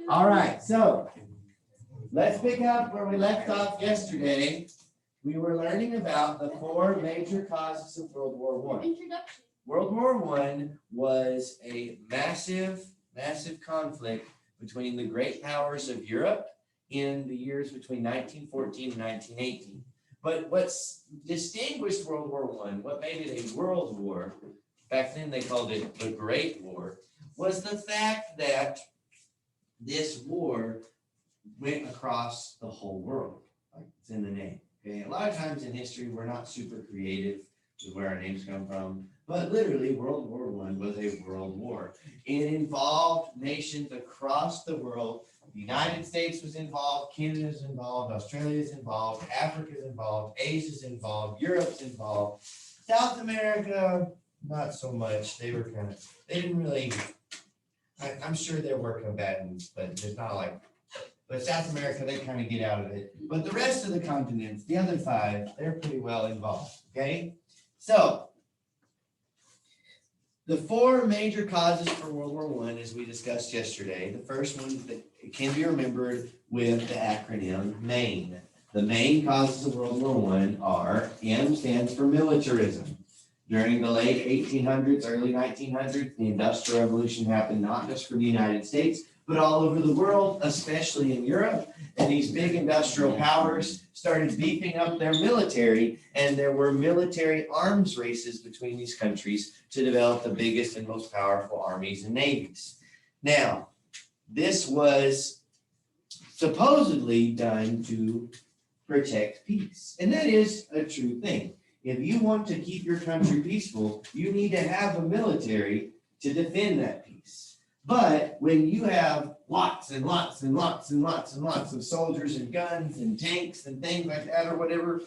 All right, so let's pick up where we left off yesterday. We were learning about the four major causes of World War One. Introduction. World War One was a massive conflict between the great powers of Europe in the years between 1914 and 1918. But what's distinguished World War One, what made it a world war, back then they called it the Great War, was the fact that this war went across the whole world, like it's in the name. Okay, a lot of times in history, we're not super creative with where our names come from, but literally World War One was a world war. It involved nations across the world. The United States was involved, Canada's involved, Australia's involved, Africa's involved, Asia's involved, Europe's involved. South America, not so much. They didn't really, I'm sure there were combatants, but there's not like, but South America, they kind of get out of it. But the rest of the continents, the other five, they're pretty well involved, okay? So, the four major causes for World War One, as we discussed yesterday, the first one that can be remembered with the acronym MAIN. The main causes of World War One are, M stands for militarism. During the late 1800s, early 1900s, the Industrial Revolution happened not just for the United States, but all over the world, especially in Europe. And these big industrial powers started beefing up their military, and there were military arms races between these countries to develop the biggest and most powerful armies and navies. Now, this was supposedly done to protect peace, and that is a true thing. If you want to keep your country peaceful, you need to have a military to defend that peace. But when you have lots and lots and lots and lots and lots of soldiers and guns and tanks and things like that or whatever,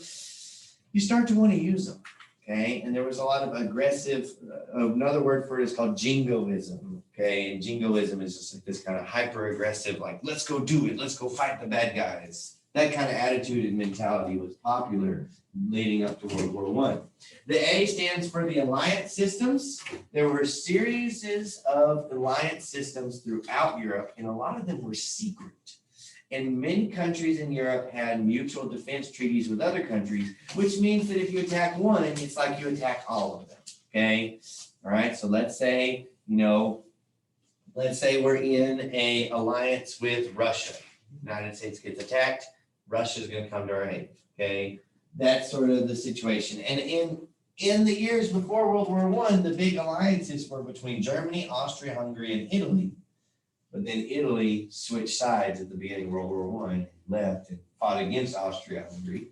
you start to want to use them, okay? And there was a lot of aggressive, another word for it is called jingoism, okay? And jingoism is just like this kind of hyper-aggressive, like, let's go do it, let's go fight the bad guys. That kind of attitude and mentality was popular leading up to World War One. The A stands for the alliance systems. There were series of alliance systems throughout Europe, and a lot of them were secret. And many countries in Europe had mutual defense treaties with other countries, which means that if you attack one, it's like you attack all of them, okay? All right, so let's say we're in a alliance with Russia. United States gets attacked, Russia's going to come to our aid, okay? That's sort of the situation. And in the years before World War One, the big alliances were between Germany, Austria, Hungary, and Italy. But then Italy switched sides at the beginning of World War One, left and fought against Austria, Hungary.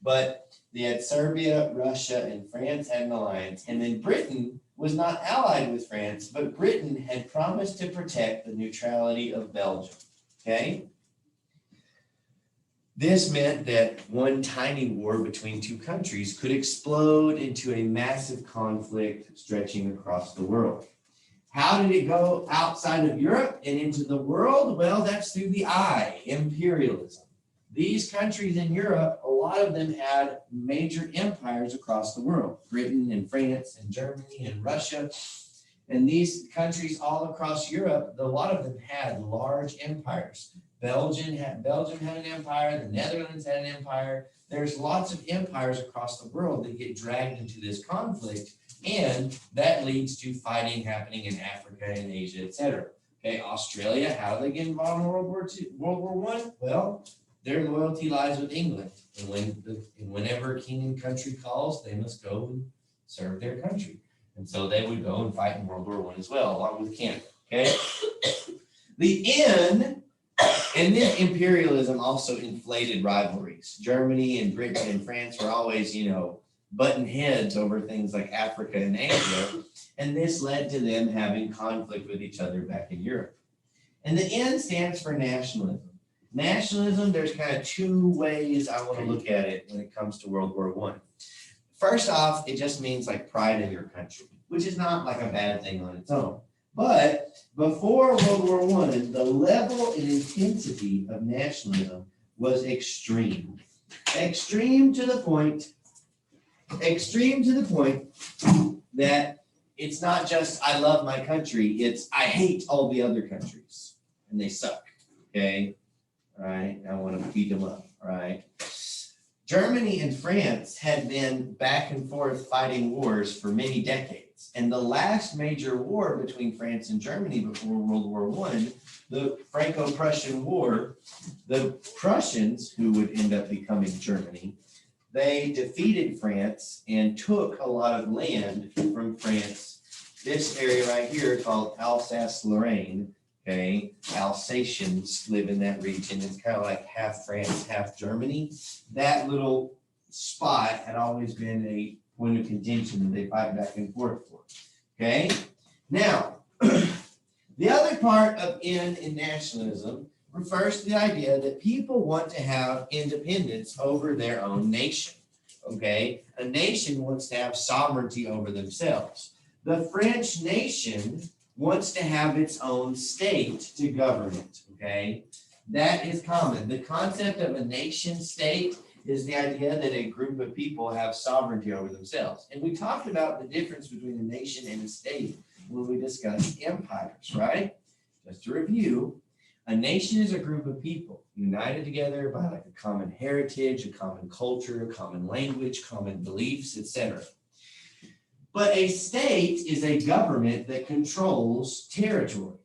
But they had Serbia, Russia, and France had an alliance. And then Britain was not allied with France, but Britain had promised to protect the neutrality of Belgium, okay? This meant that one tiny war between two countries could explode into a massive conflict stretching across the world. How did it go outside of Europe and into the world? Well, that's through the I, imperialism. These countries in Europe, a lot of them had major empires across the world. Britain and France and Germany and Russia. And these countries all across Europe, a lot of them had large empires. Belgium had an empire, the Netherlands had an empire. There's lots of empires across the world that get dragged into this conflict, and that leads to fighting happening in Africa and Asia, etc. Okay, Australia, how do they get involved in World War One? Well, their loyalty lies with England, and whenever a king and country calls, they must go and serve their country, and so they would go and fight in World War One as well, along with Canada. Okay, the N. And then imperialism also inflated rivalries. Germany and Britain and France were always, butting heads over things like Africa and Asia. And this led to them having conflict with each other back in Europe. And the N stands for nationalism. Nationalism, there's kind of two ways I want to look at it when it comes to World War One. First off, it just means like pride in your country, which is not like a bad thing on its own. But before World War One, the level and intensity of nationalism was extreme. Extreme to the point that it's not just I love my country, it's I hate all the other countries. and they suck. Okay, all right. I want to beat them up. All right. Germany and France had been back and forth fighting wars for many decades. And the last major war between France and Germany before World War I, the Franco-Prussian War, the Prussians, who would end up becoming Germany, they defeated France and took a lot of land from France. This area right here called Alsace-Lorraine, okay, Alsatians live in that region. It's kind of like half France, half Germany. That little spot had always been a point of contention that they fight back and forth for. Okay, now the other part of in nationalism refers to the idea that people want to have independence over their own nation. Okay, a nation wants to have sovereignty over themselves. The French nation wants to have its own state to govern it. Okay, that is common. The concept of a nation state is the idea that a group of people have sovereignty over themselves. And we talked about the difference between a nation and a state when we discussed empires, right? Just to review, a nation is a group of people united together by like a common heritage, a common culture, a common language, common beliefs, etc. But a state is a government that controls territory.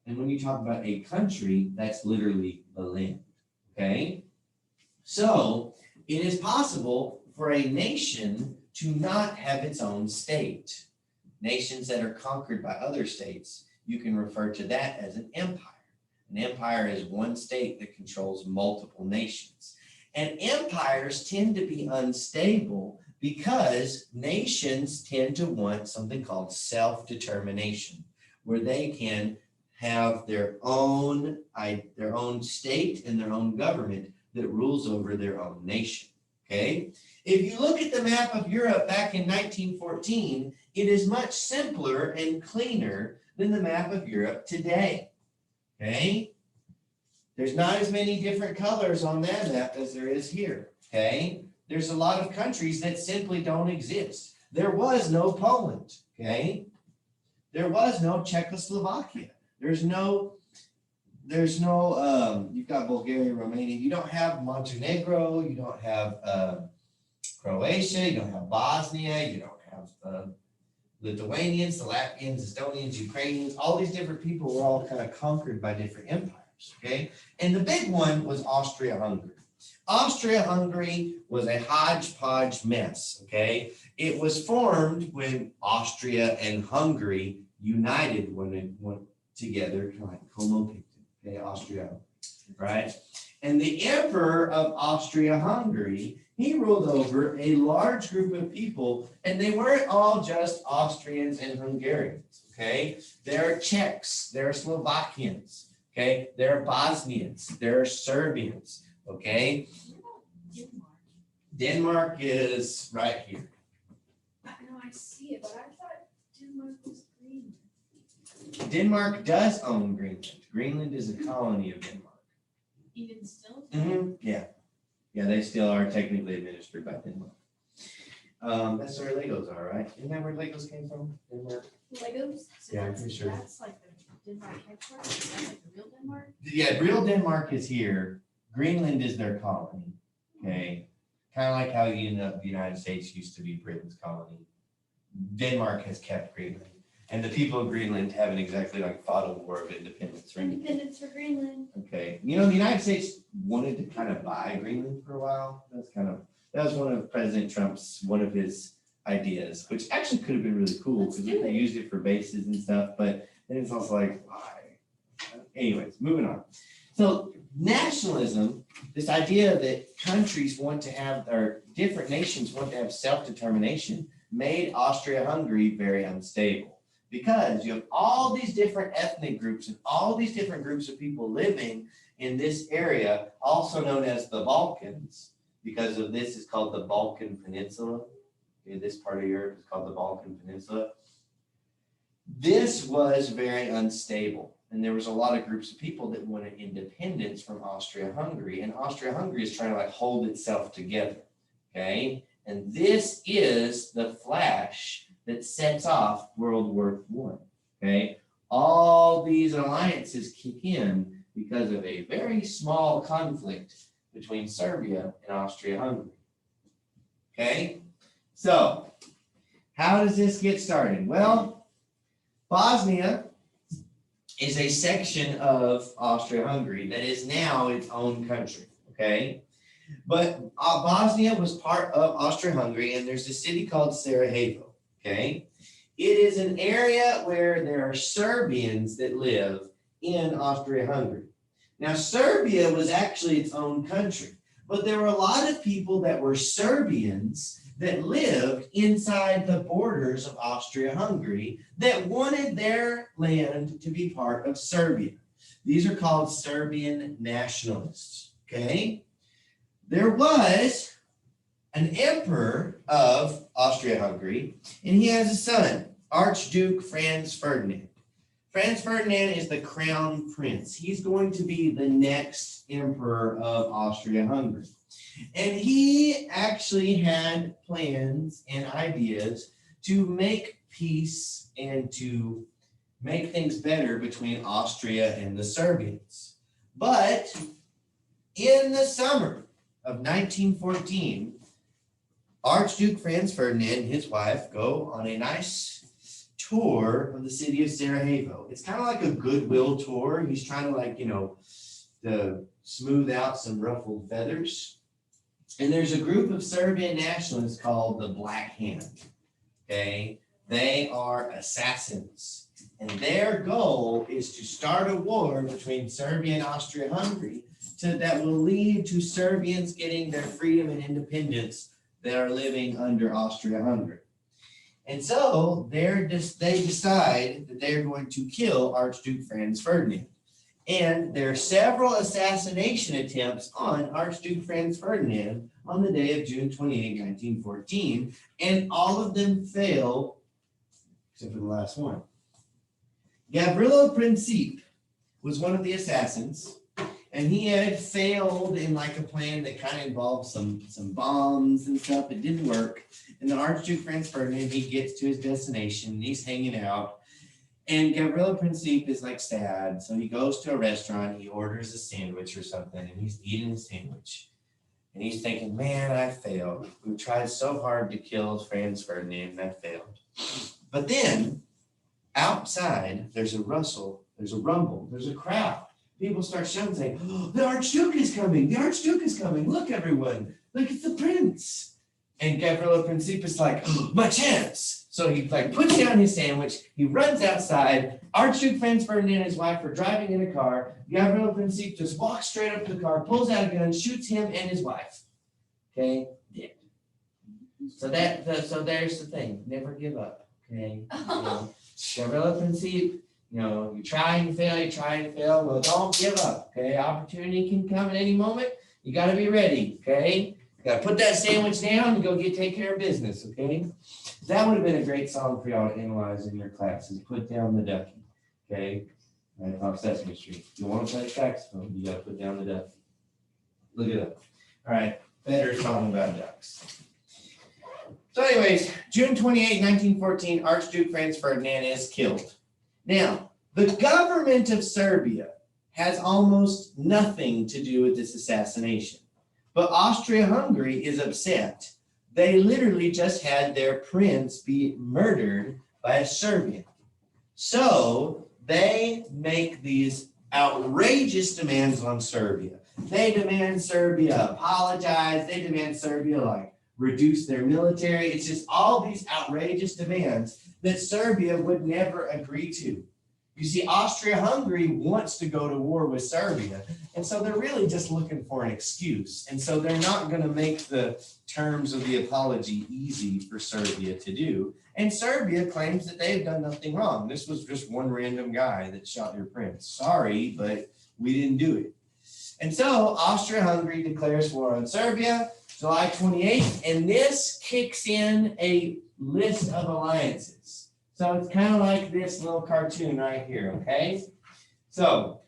And when you talk about a country, that's literally the land, okay? So it is possible for a nation to not have its own state. Nations that are conquered by other states, you can refer to that as an empire. An empire is one state that controls multiple nations. And empires tend to be unstable because nations tend to want something called self-determination, where they can have their own state and their own government that rules over their own nation. Okay? If you look at the map of Europe back in 1914, it is much simpler and cleaner than the map of Europe today. Okay? There's not as many different colors on that map as there is here. Okay? There's a lot of countries that simply don't exist. There was no Poland. Okay? There was no Czechoslovakia. You've got Bulgaria, Romania. You don't have Montenegro. You don't have Croatia. You don't have Bosnia. You don't have Lithuanians, the Latvians, Estonians, Ukrainians. All these different people were all kind of conquered by different empires, okay? And the big one was Austria-Hungary. Austria-Hungary was a hodgepodge mess, okay? It was formed when Austria and Hungary united when they went together, kind of like Como Picton, okay, Austria, right? And the emperor of Austria-Hungary, he ruled over a large group of people, and they weren't all just Austrians and Hungarians, okay? There are Czechs, there are Slovakians, okay? There are Bosnians, there are Serbians, okay? Denmark is right here. I know I see it, but I thought Denmark was Greenland. Denmark does own Greenland. Greenland is a colony of Denmark. Even still? Yeah. Yeah, they still are technically administered by Denmark. That's where Legos are, right? Isn't that where Legos came from? Denmark? Legos? So Yeah, I'm that's, pretty sure. That's like the Denmark headquarters? Is that like the real Denmark? Yeah, real Denmark is here. Greenland is their colony. Okay. Kind of like how the United States used to be Britain's colony. Denmark has kept Greenland. And the people of Greenland haven't exactly like fought a war of independence, right? Independence for Greenland. Okay. You know, the United States wanted to kind of buy Greenland for a while. That was one of his ideas, which actually could have been really cool because they used it for bases and stuff, but then it's also like, why? Anyways, moving on. So nationalism, this idea that countries want to have, or different nations want to have self-determination, made Austria-Hungary very unstable. Because you have all these different ethnic groups and all these different groups of people living in this area, also known as the Balkans. Because of this, it's called the Balkan Peninsula. Okay, this part of Europe is called the Balkan Peninsula. This was very unstable. And there was a lot of groups of people that wanted independence from Austria-Hungary. And Austria-Hungary is trying to like hold itself together. Okay. And this is the flash that sets off World War I. Okay. all these alliances kick in because of a very small conflict between Serbia and Austria-Hungary. Okay, so how does this get started? Well, Bosnia is a section of Austria-Hungary that is now its own country, okay? But Bosnia was part of Austria-Hungary, and there's a city called Sarajevo, okay? It is an area where there are Serbians that live in Austria-Hungary. Now, Serbia was actually its own country, but there were a lot of people that were Serbians that lived inside the borders of Austria-Hungary that wanted their land to be part of Serbia. These are called Serbian nationalists, okay? There was an emperor of Austria-Hungary, and he has a son, Archduke Franz Ferdinand. Franz Ferdinand is the crown prince. He's going to be the next emperor of Austria-Hungary. And he actually had plans and ideas to make peace and to make things better between Austria and the Serbians. But in the summer of 1914, Archduke Franz Ferdinand and his wife go on a nice tour of the city of Sarajevo. It's kind of like a goodwill tour. He's trying to to smooth out some ruffled feathers. And there's a group of Serbian nationalists called the Black Hand. Okay, they are assassins, and their goal is to start a war between Serbia and Austria-Hungary that will lead to Serbians getting their freedom and independence that are living under Austria-Hungary. And so they decide that they're going to kill Archduke Franz Ferdinand. And there are several assassination attempts on Archduke Franz Ferdinand on the day of June 28, 1914, and all of them fail, except for the last one. Gavrilo Princip was one of the assassins, and he had failed in a plan that kind of involved some bombs and stuff. It didn't work. And the Archduke Franz Ferdinand, he gets to his destination, and he's hanging out. And Gavrilo Princip is sad. So he goes to a restaurant, he orders a sandwich or something, and he's eating a sandwich. And he's thinking, man, I failed. We tried so hard to kill Franz Ferdinand, and I failed. But then outside, there's a rustle, there's a rumble, there's a crowd. People start shouting, saying, oh, the Archduke is coming, the Archduke is coming. Look, everyone, look, it's the prince. And Gavrilo Princip is like, oh, my chance. So he puts down his sandwich, he runs outside. Archduke Franz Ferdinand and his wife are driving in a car. Gavrilo Princip just walks straight up to the car, pulls out a gun, shoots him and his wife. Okay, dead. So there's the thing. Never give up. Okay. Gavrilo Princip, you try and fail, you try and fail. Well, don't give up. Okay, opportunity can come at any moment. You got to be ready. Okay, you got to put that sandwich down and go take care of business. Okay. That would have been a great song for y'all to analyze in your classes. Put down the ducky, okay? Right off Sesame Street. If you want to play saxophone, you got to put down the ducky. Look it up. All right, better song about ducks. So anyways, June 28, 1914, Archduke Franz Ferdinand is killed. Now, the government of Serbia has almost nothing to do with this assassination, but Austria-Hungary is upset. They literally just had their prince be murdered by a Serbian. So they make these outrageous demands on Serbia. They demand Serbia apologize. They demand Serbia reduce their military. It's just all these outrageous demands that Serbia would never agree to. You see, Austria-Hungary wants to go to war with Serbia, and so they're really just looking for an excuse. And so they're not going to make the terms of the apology easy for Serbia to do. And Serbia claims that they've done nothing wrong. This was just one random guy that shot your prince. Sorry, but we didn't do it. And so Austria-Hungary declares war on Serbia, July 28th, and this kicks in a list of alliances. So it's kind of like this little cartoon right here, okay? So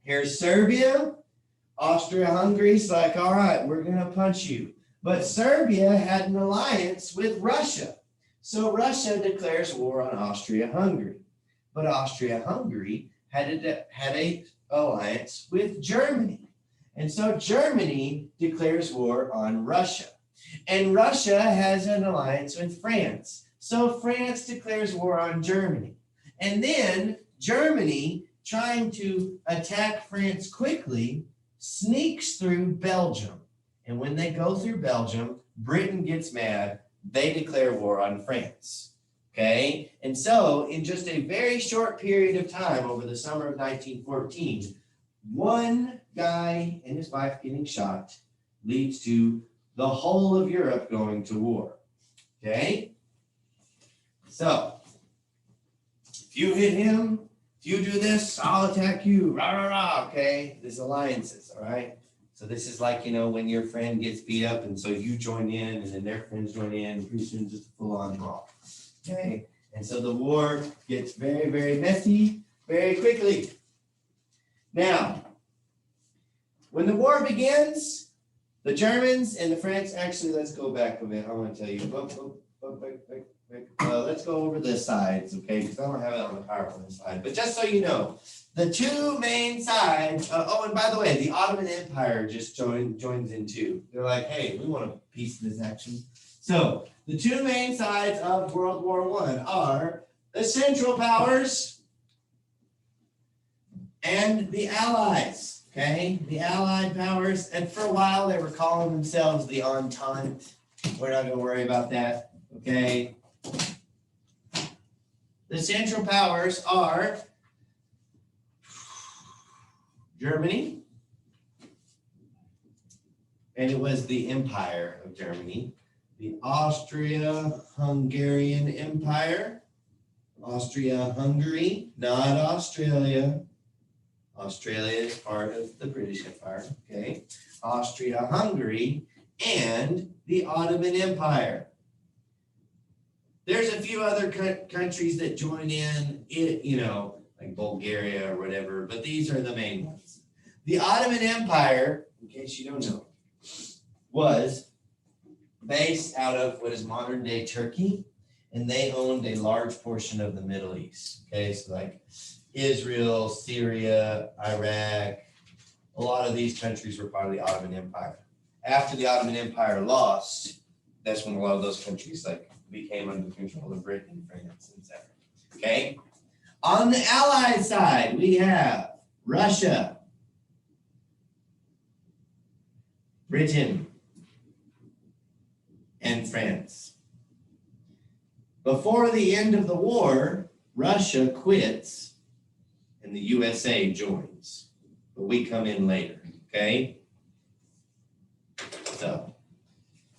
here's Serbia. Austria-Hungary's like, all right, we're going to punch you. But Serbia had an alliance with Russia. So Russia declares war on Austria-Hungary. but Austria-Hungary had a alliance with Germany. And so Germany declares war on Russia. And Russia has an alliance with France. So France declares war on Germany. And then Germany, trying to attack France quickly, sneaks through Belgium. And when they go through Belgium, Britain gets mad. They declare war on France. Okay? And so in just a very short period of time over the summer of 1914, one guy and his wife getting shot leads to the whole of Europe going to war. Okay? So, if you hit him, if you do this, I'll attack you. Rah, rah, rah. Okay? There's alliances, all right? So this is like, when your friend gets beat up and so you join in and then their friends join in and pretty soon just a full-on brawl. Okay? And so the war gets very, very messy very quickly. Now, when the war begins, the Germans and the French, actually, let's go back a bit. I want to tell you. Let's go over the sides, okay? Because I don't have it on the PowerPoint slide. But just so you know, the two main sides, and by the way, the Ottoman Empire just joins in too. They're like, hey, we want a piece of this action. So the two main sides of World War I are the Central Powers and the Allies. Okay, the Allied powers, and for a while they were calling themselves the Entente. We're not going to worry about that. Okay. The Central Powers are Germany, and it was the Empire of Germany, the Austria-Hungarian Empire, Austria-Hungary, not Australia. Australia is part of the British Empire, okay? Austria-Hungary and the Ottoman Empire. There's a few other countries that join in, like Bulgaria or whatever, but these are the main ones. The Ottoman Empire, in case you don't know, was based out of what is modern-day Turkey, and they owned a large portion of the Middle East, okay? So like Israel, Syria, Iraq, a lot of these countries were part of the Ottoman Empire. After the Ottoman Empire lost, that's when a lot of those countries became under the control of Britain, France, etc. Okay? On the Allied side, we have Russia, Britain, and France. Before the end of the war, Russia quits and the USA joins, but we come in later, okay? So,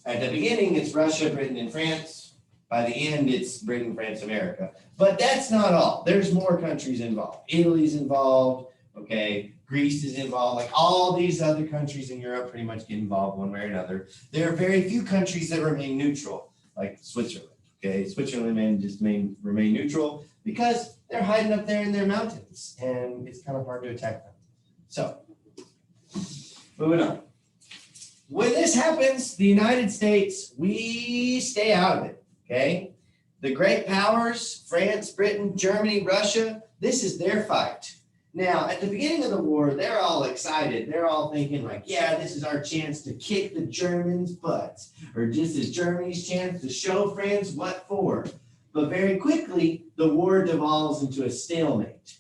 at the beginning, it's Russia, Britain, and France. By the end, it's Britain, France, America. But that's not all. There's more countries involved. Italy's involved, okay? Greece is involved. Like all these other countries in Europe pretty much get involved one way or another. There are very few countries that remain neutral, like Switzerland, okay? Switzerland remain neutral because they're hiding up there in their mountains, and it's kind of hard to attack them. So, moving on. When this happens, the United States, we stay out of it, okay? The great powers, France, Britain, Germany, Russia, this is their fight. Now, at the beginning of the war, they're all excited. They're all thinking like, yeah, this is our chance to kick the Germans' butts, or this is Germany's chance to show France what for. But very quickly, the war devolves into a stalemate.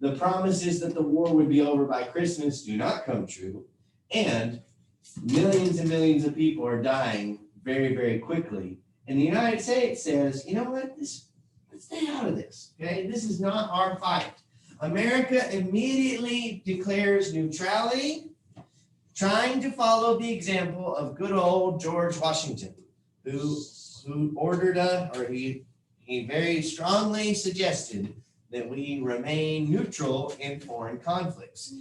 The promises that the war would be over by Christmas do not come true, and millions and millions of people are dying very, very quickly. And the United States says, you know what, let's stay out of this, okay? This is not our fight. America immediately declares neutrality, trying to follow the example of good old George Washington, who ordered he very strongly suggested that we remain neutral in foreign conflicts.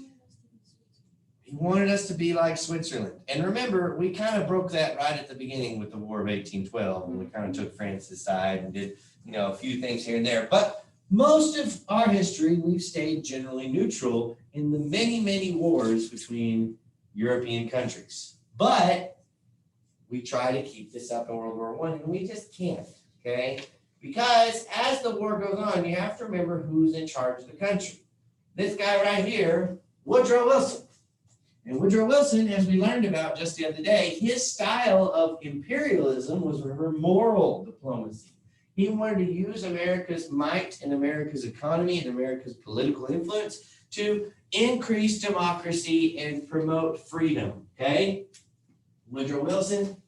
He wanted us to be like Switzerland. And remember, we kind of broke that right at the beginning with the War of 1812, and we kind of took France's side and did, a few things here and there. But most of our history, we've stayed generally neutral in the many, many wars between European countries. But we try to keep this up in World War I, and we just can't, okay? Because as the war goes on, you have to remember who's in charge of the country. This guy right here, Woodrow Wilson. And Woodrow Wilson, as we learned about just the other day, his style of imperialism was, remember, moral diplomacy. He wanted to use America's might and America's economy and America's political influence to increase democracy and promote freedom, okay? Woodrow Wilson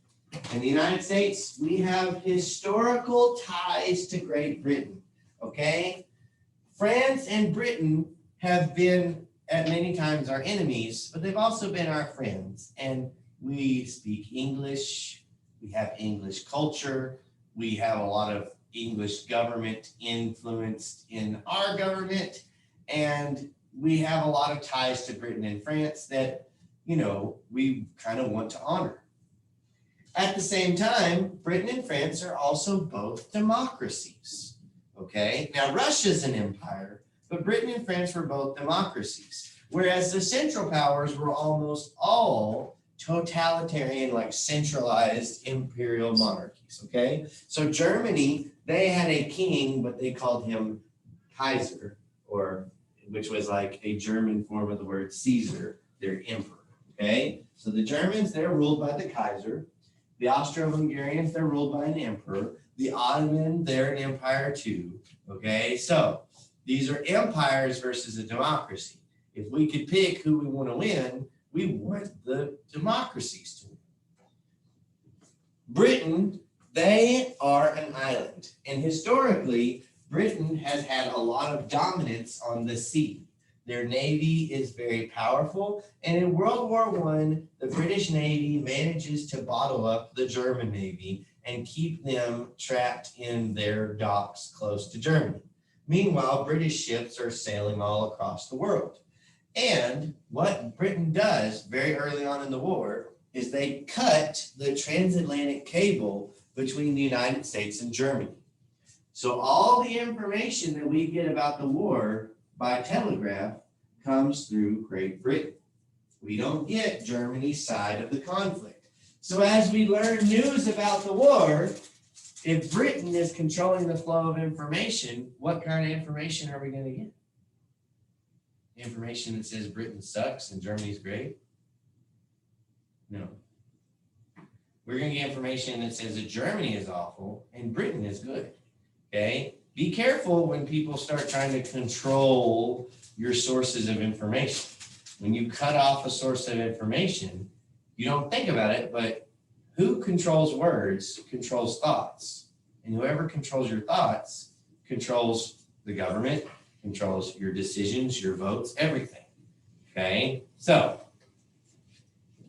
and the United States, we have historical ties to Great Britain, okay? France and Britain have been at many times our enemies, but they've also been our friends. And we speak English, we have English culture, we have a lot of English government influenced in our government, and we have a lot of ties to Britain and France that, you know, we kind of want to honor. At the same time, Britain and France are also both democracies, okay? Now, Russia's an empire, but Britain and France were both democracies, whereas the Central Powers were almost all totalitarian, like centralized imperial monarchies, okay? So Germany, they had a king, but they called him Kaiser, or which was like a German form of the word Caesar, their emperor, okay? So the Germans, they're ruled by the Kaiser. The Austro-Hungarians, they're ruled by an emperor. The Ottoman, they're an empire too, okay? So these are empires versus a democracy. If we could pick who we want to win, we want the democracies to win. Britain, they are an island. And historically, Britain has had a lot of dominance on the sea. Their navy is very powerful. And in World War I, the British Navy manages to bottle up the German Navy and keep them trapped in their docks close to Germany. Meanwhile, British ships are sailing all across the world. And what Britain does very early on in the war is they cut the transatlantic cable between the United States and Germany. So all the information that we get about the war by telegraph comes through Great Britain. We don't get Germany's side of the conflict. So as we learn news about the war, if Britain is controlling the flow of information, what kind of information are we going to get? Information that says Britain sucks and Germany's great? No. We're going to get information that says that Germany is awful and Britain is good. Okay? Be careful when people start trying to control your sources of information. When you cut off a source of information, you don't think about it, but who controls words controls thoughts. And whoever controls your thoughts controls the government, controls your decisions, your votes, everything. Okay? So,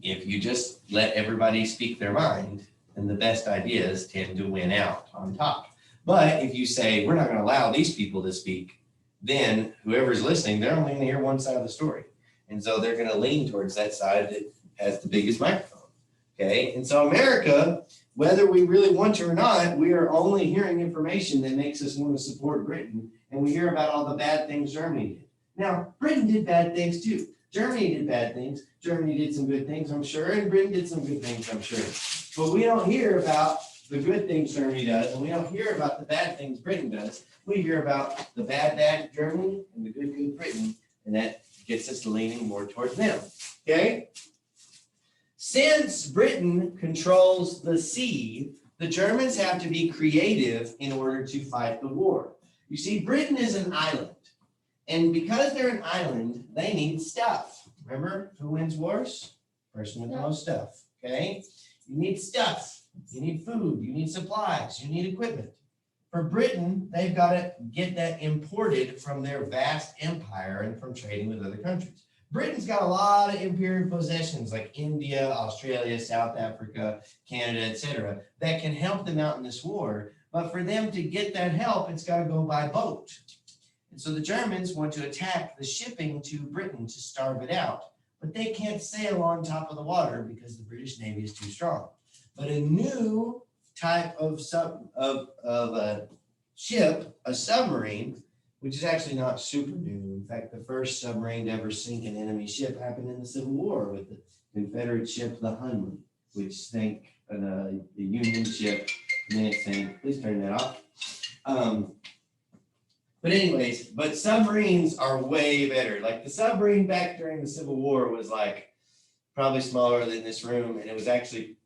if you just let everybody speak their mind, then the best ideas tend to win out on top. But if you say, we're not going to allow these people to speak, then whoever's listening, they're only going to hear one side of the story. And so they're going to lean towards that side that has the biggest microphone. Okay? And so America, whether we really want to or not, we are only hearing information that makes us want to support Britain. And we hear about all the bad things Germany did. Now, Britain did bad things too. Germany did bad things. Germany did some good things, I'm sure. And Britain did some good things, I'm sure. But we don't hear about the good things Germany does, and we don't hear about the bad things Britain does. We hear about the bad Germany and the good Britain, and that gets us leaning more towards them. Okay? Since Britain controls the sea, the Germans have to be creative in order to fight the war. You see, Britain is an island. And because they're an island, they need stuff. Remember, who wins wars? Person with the most stuff. Okay? You need stuff. You need food. You need supplies. You need equipment. For Britain, they've got to get that imported from their vast empire and from trading with other countries. Britain's got a lot of imperial possessions like India, Australia, South Africa, Canada, etc., that can help them out in this war. But for them to get that help, it's got to go by boat. And so the Germans want to attack the shipping to Britain to starve it out. But they can't sail on top of the water because the British Navy is too strong. But a new type of a ship, a submarine, which is actually not super new. In fact, the first submarine to ever sink an enemy ship happened in the Civil War with the Confederate ship, the Hunley, which sank the Union ship, and then it sank. Please turn that off. But anyways, but submarines are way better. Like the submarine back during the Civil War was like probably smaller than this room, and it was actually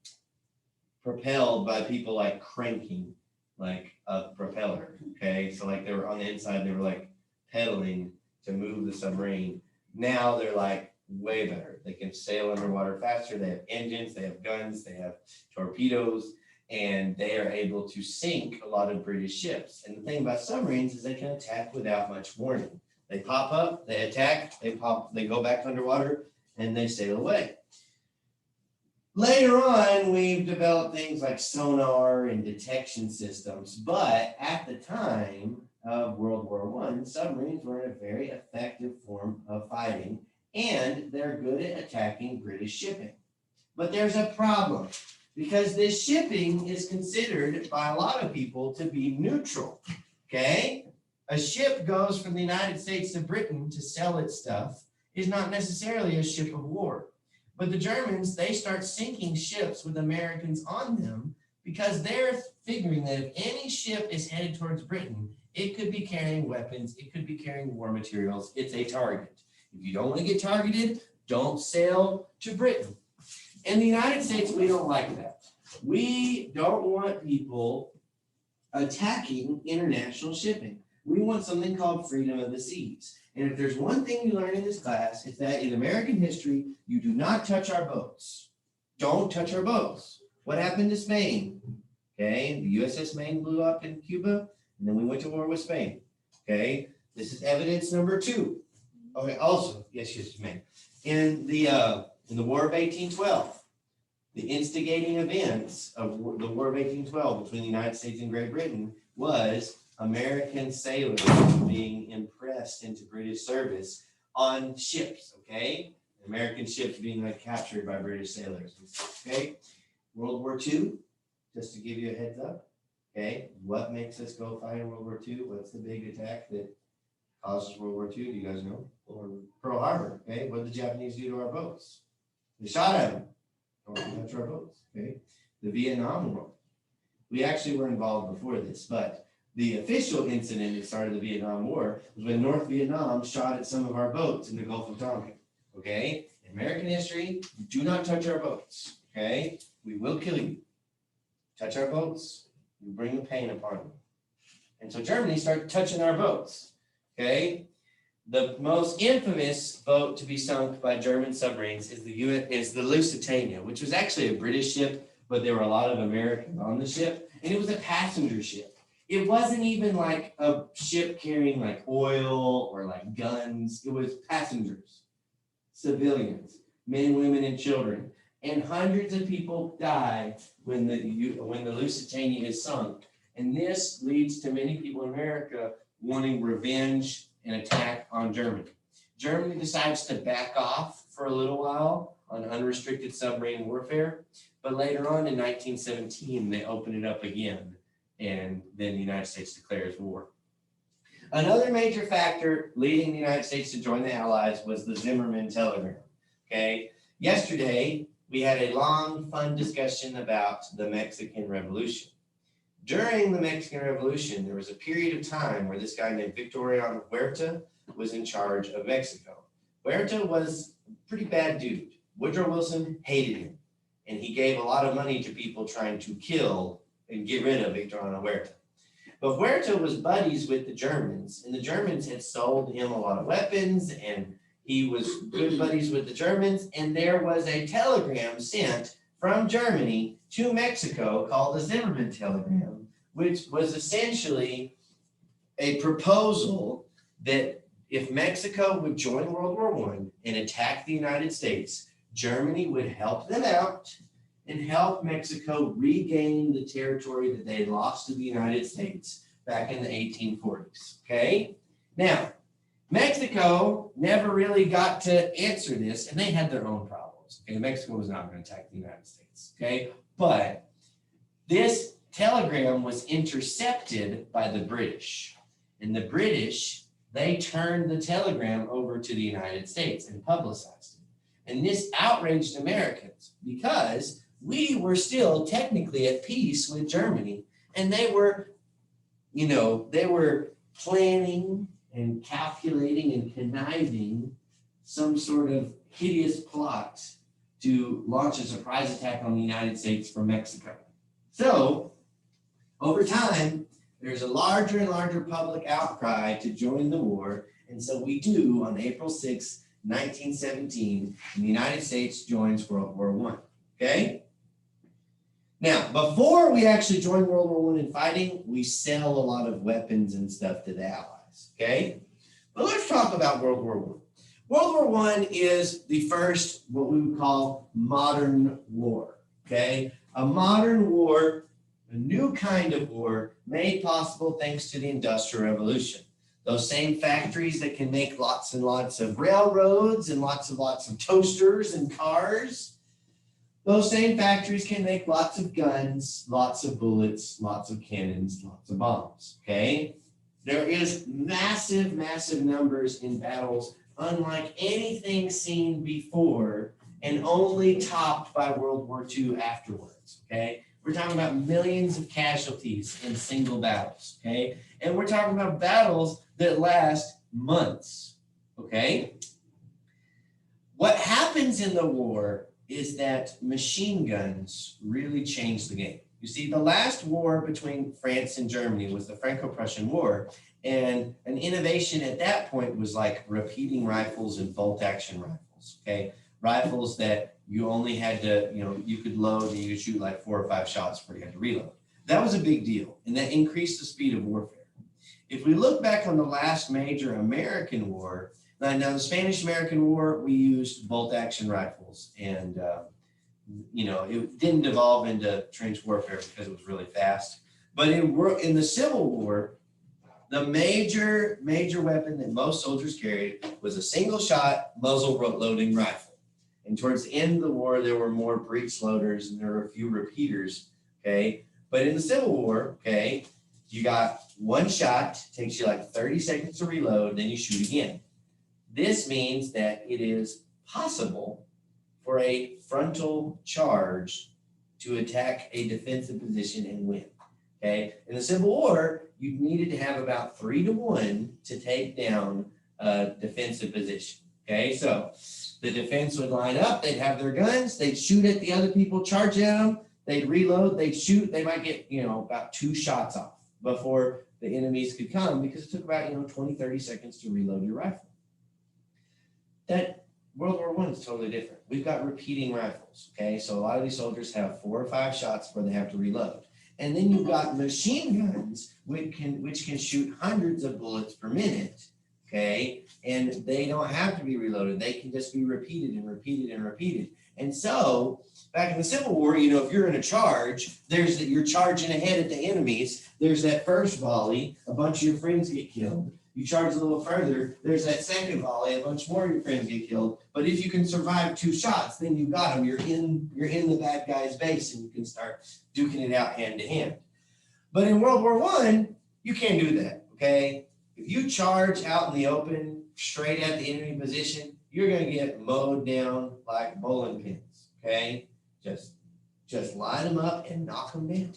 propelled by people like cranking like a propeller. Okay, so like they were on the inside, they were like pedaling to move the submarine. Now they're like way better. They can sail underwater faster. They have engines, they have guns, they have torpedoes, and they are able to sink a lot of British ships. And the thing about submarines is they can attack without much warning. They pop up, they attack, they pop, they go back underwater, and they sail away. Later on, we've developed things like sonar and detection systems, but at the time of World War I, submarines were a very effective form of fighting, and they're good at attacking British shipping. But there's a problem, because this shipping is considered by a lot of people to be neutral, okay? A ship goes from the United States to Britain to sell its stuff is not necessarily a ship of war. But the Germans, they start sinking ships with Americans on them because they're figuring that if any ship is headed towards Britain, it could be carrying weapons, it could be carrying war materials, it's a target. If you don't want to get targeted, don't sail to Britain. In the United States, we don't like that. We don't want people attacking international shipping. We want something called freedom of the seas. And if there's one thing you learn in this class, it's that in American history, you do not touch our boats. Don't touch our boats. What happened to Spain? Okay, the USS Maine blew up in Cuba, and then we went to war with Spain. Okay, this is evidence number 2. Okay, also, yes, Maine. In the War of 1812, the instigating events of the War of 1812 between the United States and Great Britain was American sailors being impressed into British service on ships, okay? American ships being like captured by British sailors, okay? World War II, just to give you a heads up, okay? What makes us go fight in World War II? What's the big attack that causes World War II? Do you guys know? Or Pearl Harbor, okay? What did the Japanese do to our boats? They shot at them. Don't touch our boats, okay? The Vietnam War. We actually were involved before this, but the official incident that started the Vietnam War was when North Vietnam shot at some of our boats in the Gulf of Tonkin, okay? In American history, do not touch our boats, okay? We will kill you. Touch our boats, we bring the pain upon you. And so Germany started touching our boats, okay? The most infamous boat to be sunk by German submarines is the Lusitania, which was actually a British ship, but there were a lot of Americans on the ship, and it was a passenger ship. It wasn't even like a ship carrying like oil or like guns. It was passengers, civilians, men, women, and children. And hundreds of people die when the Lusitania is sunk. And this leads to many people in America wanting revenge and attack on Germany. Germany decides to back off for a little while on unrestricted submarine warfare. But later on in 1917, they open it up again. And then the United States declares war. Another major factor leading the United States to join the Allies was the Zimmerman telegram, okay? Yesterday, we had a long, fun discussion about the Mexican Revolution. During the Mexican Revolution, there was a period of time where this guy named Victoriano Huerta was in charge of Mexico. Huerta was a pretty bad dude. Woodrow Wilson hated him, and he gave a lot of money to people trying to kill and get rid of Victoriano Huerta. But Huerta was buddies with the Germans, and the Germans had sold him a lot of weapons, and he was good buddies with the Germans, and there was a telegram sent from Germany to Mexico called the Zimmerman telegram, which was essentially a proposal that if Mexico would join World War I and attack the United States, Germany would help them out and help Mexico regain the territory that they lost to the United States back in the 1840s, okay? Now, Mexico never really got to answer this, and they had their own problems, okay? Mexico was not going to attack the United States, okay? But this telegram was intercepted by the British, and the British, they turned the telegram over to the United States and publicized it. And this outraged Americans because we were still technically at peace with Germany, and they were they were planning and calculating and conniving some sort of hideous plot to launch a surprise attack on the United States from Mexico. So, over time, there's a larger and larger public outcry to join the war. And so we do on April 6, 1917, and the United States joins World War I. Okay? Now, before we actually join World War I in fighting, we sell a lot of weapons and stuff to the Allies. Okay? But let's talk about World War I. World War I is the first, what we would call modern war. Okay? A modern war, a new kind of war made possible thanks to the Industrial Revolution. Those same factories that can make lots and lots of railroads and lots of toasters and cars, those same factories can make lots of guns, lots of bullets, lots of cannons, lots of bombs, okay? There is massive, massive numbers in battles unlike anything seen before and only topped by World War II afterwards, okay? We're talking about millions of casualties in single battles, okay? And we're talking about battles that last months, okay? What happens in the war is that machine guns really changed the game. You see, the last war between France and Germany was the Franco-Prussian War, and an innovation at that point was like repeating rifles and bolt-action rifles, okay? Rifles that you only had to, you could load and you could shoot like 4 or 5 shots before you had to reload. That was a big deal, and that increased the speed of warfare. If we look back on the last major American war, now the Spanish-American War, we used bolt-action rifles, and it didn't devolve into trench warfare because it was really fast. But in the Civil War, the major weapon that most soldiers carried was a single-shot muzzle-loading rifle. And towards the end of the war, there were more breech loaders and there were a few repeaters, okay? But in the Civil War, okay, you got one shot, takes you like 30 seconds to reload, then you shoot again. This means that it is possible for a frontal charge to attack a defensive position and win. Okay, in the Civil War, you needed to have about 3-to-1 to take down a defensive position. Okay, so the defense would line up, they'd have their guns, they'd shoot at the other people, charge at them, they'd reload, they'd shoot, they might get, about 2 shots off before the enemies could come because it took about, 20, 30 seconds to reload your rifle. That World War I is totally different. We've got repeating rifles, okay? So a lot of these soldiers have 4 or 5 shots before they have to reload. And then you've got machine guns, which can shoot hundreds of bullets per minute, okay? And they don't have to be reloaded. They can just be repeated and repeated and repeated. And so back in the Civil War, if you're in a charge, you're charging ahead at the enemies. There's that first volley, a bunch of your friends get killed. You charge a little further, there's that second volley, a bunch more of your friends get killed. But if you can survive 2 shots, then you got them. You're in the bad guy's base and you can start duking it out hand to hand. But in World War I, you can't do that, okay? If you charge out in the open, straight at the enemy position, you're gonna get mowed down like bowling pins, okay? Just line them up and knock them down,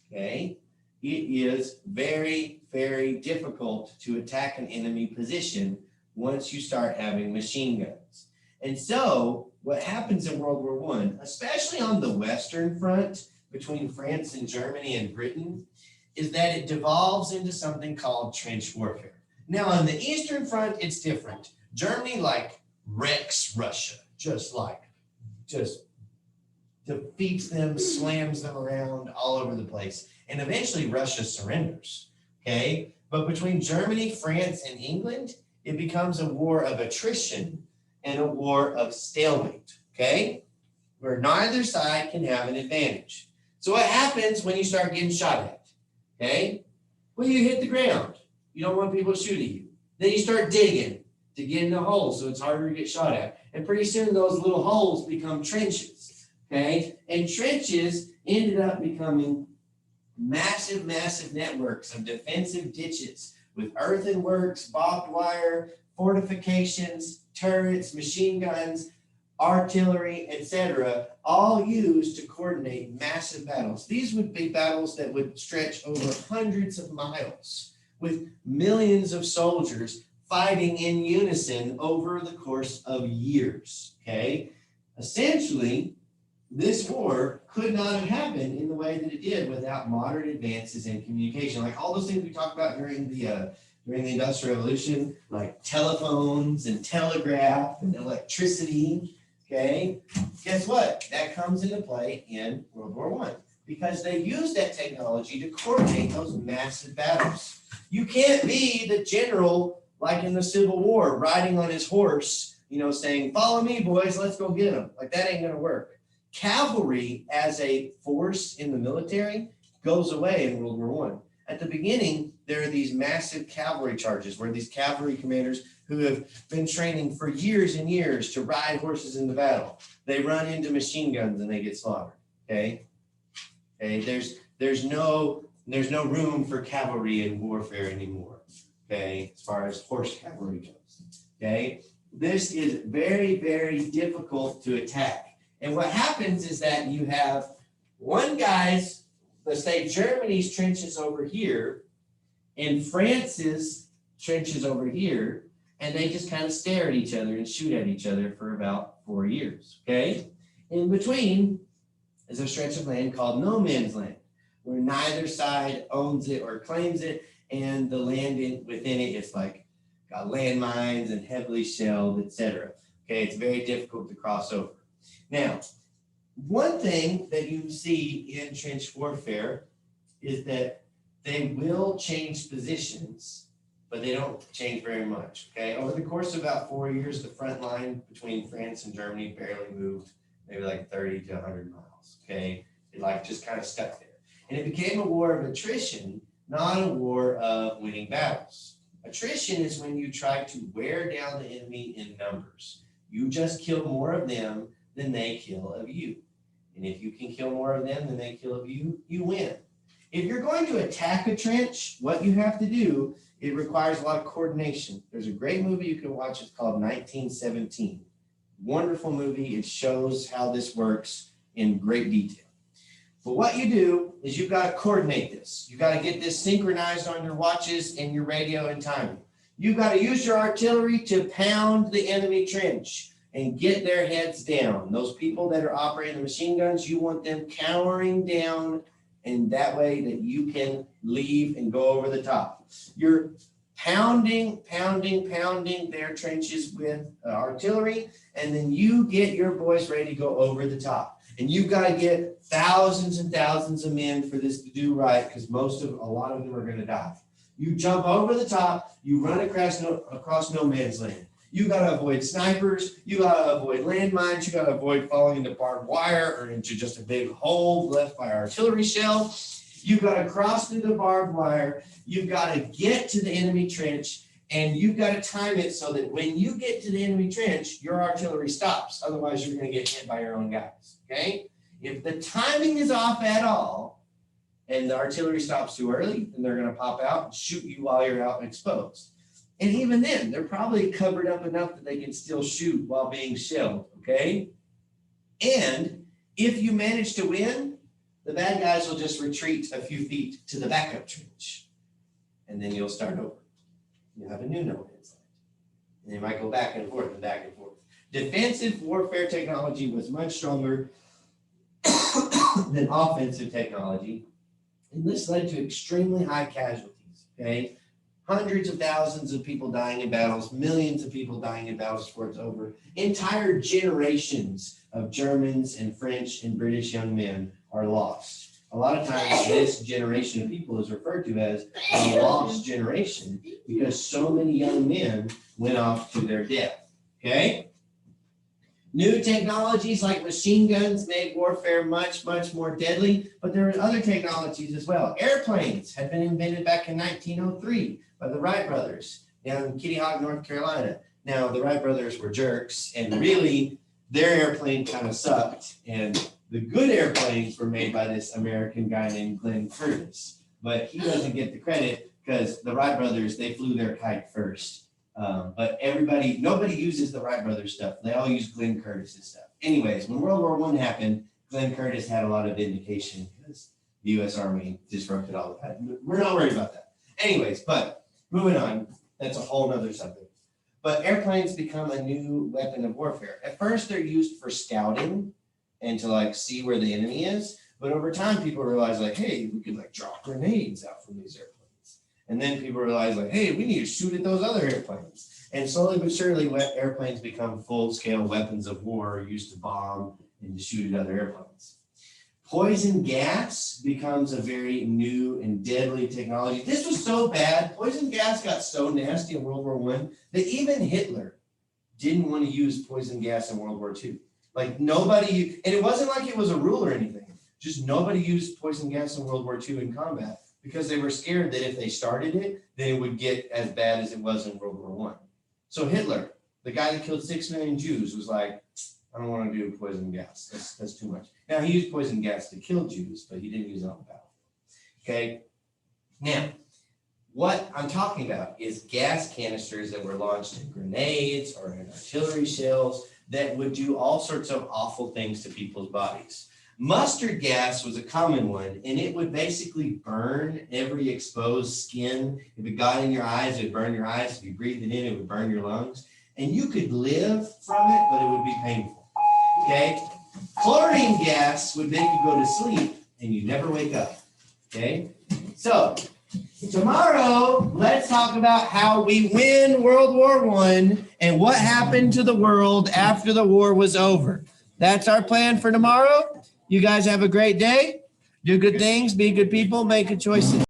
okay? It is very, very difficult to attack an enemy position once you start having machine guns. And so what happens in World War I, especially on the Western Front between France and Germany and Britain, is that it devolves into something called trench warfare. Now on the Eastern Front, it's different. Germany wrecks Russia, just defeats them, slams them around all over the place. And eventually Russia surrenders, okay? But between Germany, France, and England, it becomes a war of attrition and a war of stalemate, okay? Where neither side can have an advantage. So what happens when you start getting shot at, okay? Well, you hit the ground. You don't want people to shoot at you. Then you start digging to get in the holes so it's harder to get shot at. And pretty soon those little holes become trenches, okay? And trenches ended up becoming massive, massive networks of defensive ditches with earthenworks, barbed wire, fortifications, turrets, machine guns, artillery, etc., all used to coordinate massive battles. These would be battles that would stretch over hundreds of miles with millions of soldiers fighting in unison over the course of years, okay? Essentially, this war could not have happened in the way that it did without modern advances in communication. Like all those things we talked about during the Industrial Revolution, like telephones and telegraph and electricity, okay? Guess what? That comes into play in World War I because they used that technology to coordinate those massive battles. You can't be the general like in the Civil War, riding on his horse, saying, follow me, boys, let's go get them. Like that ain't gonna work. Cavalry as a force in the military goes away in World War I. At the beginning, there are these massive cavalry charges where these cavalry commanders who have been training for years and years to ride horses into battle, they run into machine guns and they get slaughtered, okay? There's no room for cavalry in warfare anymore, okay, as far as horse cavalry goes, okay? This is very, very difficult to attack. And what happens is that you have one guy's, let's say Germany's trenches over here and France's trenches over here, and they just kind of stare at each other and shoot at each other for about 4 years, okay? In between is a stretch of land called no man's land, where neither side owns it or claims it, and the land within it is like got landmines and heavily shelled, etc. Okay, it's very difficult to cross over. Now, one thing that you see in trench warfare is that they will change positions, but they don't change very much, okay? Over the course of about 4 years, the front line between France and Germany barely moved, maybe like 30 to 100 miles, okay? It like just kind of stuck there. And it became a war of attrition, not a war of winning battles. Attrition is when you try to wear down the enemy in numbers. You just kill more of them than they kill of you. And if you can kill more of them than they kill of you, you win. If you're going to attack a trench, what you have to do, it requires a lot of coordination. There's a great movie you can watch. It's called 1917. Wonderful movie. It shows how this works in great detail. But what you do is you've got to coordinate this. You've got to get this synchronized on your watches and your radio and timing. You've got to use your artillery to pound the enemy trench and get their heads down. Those people that are operating the machine guns, you want them cowering down, and that way that you can leave and go over the top. You're pounding their trenches with artillery, and then you get your boys ready to go over the top. And you've got to get thousands and thousands of men for this to do right, because a lot of them are going to die. You jump over the top, you run across no man's land. You got to avoid snipers, you got to avoid landmines, you got to avoid falling into barbed wire or into just a big hole left by artillery shell. You've got to cross through the barbed wire, you've got to get to the enemy trench, and you've got to time it so that when you get to the enemy trench, your artillery stops. Otherwise, you're going to get hit by your own guys, okay? If the timing is off at all, and the artillery stops too early, then they're going to pop out and shoot you while you're out exposed. And even then, they're probably covered up enough that they can still shoot while being shelled, okay? And if you manage to win, the bad guys will just retreat a few feet to the backup trench. And then you'll start over. You'll have a new no man's land. And they might go back and forth and back and forth. Defensive warfare technology was much stronger than offensive technology. And this led to extremely high casualties, okay? Hundreds of thousands of people dying in battles, millions of people dying in battles before it's over. Entire generations of Germans and French and British young men are lost. A lot of times this generation of people is referred to as a lost generation because so many young men went off to their death, okay? New technologies like machine guns made warfare much, much more deadly, but there were other technologies as well. Airplanes had been invented back in 1903 by the Wright brothers down in Kitty Hawk, North Carolina. Now, the Wright brothers were jerks, and really, their airplane kind of sucked, and the good airplanes were made by this American guy named Glenn Curtiss, but he doesn't get the credit because the Wright brothers, they flew their kite first. But nobody uses the Wright brothers stuff. They all use Glenn Curtis's stuff. Anyways, when World War I happened, Glenn Curtis had a lot of vindication because the U.S. Army disrupted all of that. We're not worried about that. Anyways, but moving on, that's a whole nother subject. But airplanes become a new weapon of warfare. At first, they're used for scouting and to like see where the enemy is. But over time, people realize like, hey, we could like drop grenades out from these airplanes. And then people realize like, hey, we need to shoot at those other airplanes. And slowly but surely, airplanes become full-scale weapons of war used to bomb and to shoot at other airplanes. Poison gas becomes a very new and deadly technology. This was so bad. Poison gas got so nasty in World War I that even Hitler didn't want to use poison gas in World War II. Like nobody, and it wasn't like it was a rule or anything. Just nobody used poison gas in World War II in combat because they were scared that if they started it, then it would get as bad as it was in World War I. So Hitler, the guy that killed 6 million Jews, was like, I don't want to do poison gas. That's too much. Now, he used poison gas to kill Jews, but he didn't use it on the battlefield. Okay? Now, what I'm talking about is gas canisters that were launched in grenades or in artillery shells that would do all sorts of awful things to people's bodies. Mustard gas was a common one, and it would basically burn every exposed skin. If it got in your eyes, it would burn your eyes. If you breathed it in, it would burn your lungs. And you could live from it, but it would be painful. Okay? Chlorine gas would make you go to sleep, and you never wake up. Okay? So, tomorrow, let's talk about how we win World War I and what happened to the world after the war was over. That's our plan for tomorrow. You guys have a great day. Do good things, be good people, make good choices.